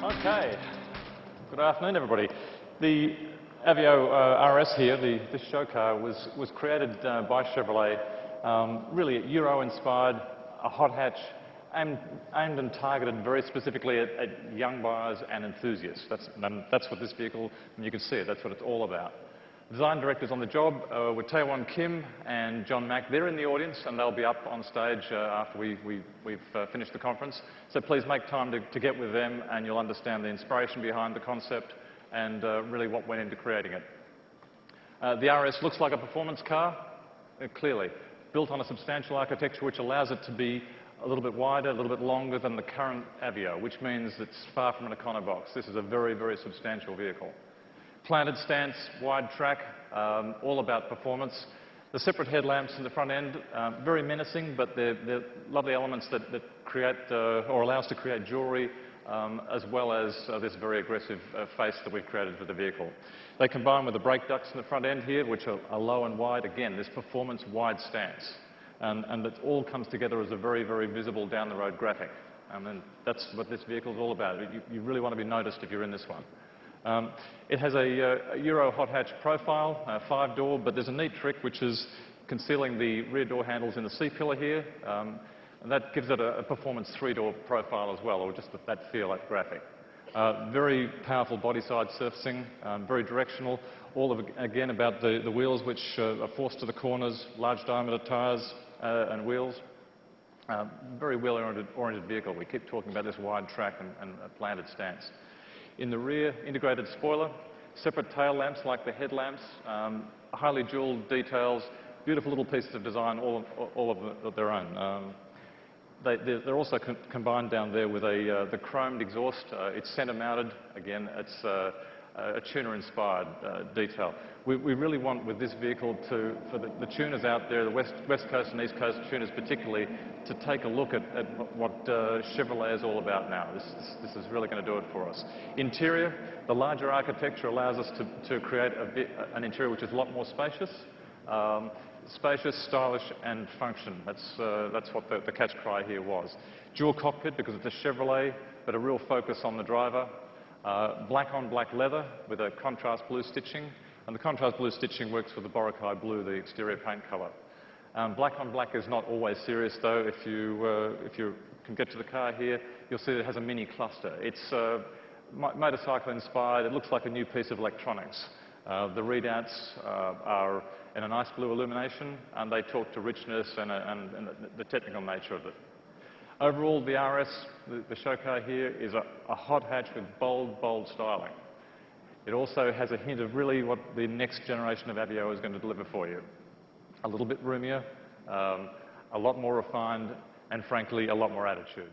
Okay. Good afternoon, everybody. The Aveo RS here, this show car, was created by Chevrolet, really Euro-inspired, a hot hatch, aimed and targeted very specifically at young buyers and enthusiasts. That's what this vehicle, and you can see it, that's what it's all about. Design directors on the job were Taewon Kim and John Mack. They're in the audience and they'll be up on stage after we've finished the conference. So please make time to get with them and you'll understand the inspiration behind the concept and really what went into creating it. The RS looks like a performance car, clearly. Built on a substantial architecture which allows it to be a little bit wider, a little bit longer than the current Aveo, which means it's far from an econo box. This is a very, very substantial vehicle. Planted stance, wide track, all about performance. The separate headlamps in the front end, very menacing, but they're lovely elements that create or allow us to create jewellery, as well as this very aggressive face that we've created for the vehicle. They combine with the brake ducts in the front end here, which are low and wide. Again, this performance wide stance. And it all comes together as a very, very visible down-the-road graphic. And that's what this vehicle is all about. You really want to be noticed if you're in this one. It has a Euro hot hatch profile, 5-door, but there's a neat trick which is concealing the rear door handles in the C-pillar here. And that gives it a performance 3-door profile as well, or just that feel, that graphic. Very powerful body side surfacing, very directional. All of, again, about the wheels which are forced to the corners, large diameter tyres and wheels. Very wheel-oriented vehicle. We keep talking about this wide track and a planted stance. In the rear, integrated spoiler, separate tail lamps like the headlamps, highly jewelled details, beautiful little pieces of design, all of their own. They're also combined down there with the chromed exhaust. It's centre mounted. Again, it's a tuner-inspired detail. We really want with this vehicle for the tuners out there, the West Coast and East Coast tuners particularly, to take a look at what Chevrolet is all about now. This is really going to do it for us. Interior, the larger architecture allows us to create an interior which is a lot more spacious. Spacious, stylish and function. That's what the catch cry here was. Dual cockpit because it's a Chevrolet, but a real focus on the driver. Black on black leather with a contrast blue stitching. And the contrast blue stitching works with the Boracay blue, the exterior paint colour. Black on black is not always serious though. If you can get to the car here, you'll see it has a mini cluster. It's motorcycle inspired. It looks like a new piece of electronics. The readouts are in a nice blue illumination and they talk to richness and the technical nature of it. Overall, the RS, the show car here, is a hot hatch with bold styling. It also has a hint of really what the next generation of Aveo is going to deliver for you. A little bit roomier, a lot more refined, and frankly, a lot more attitude.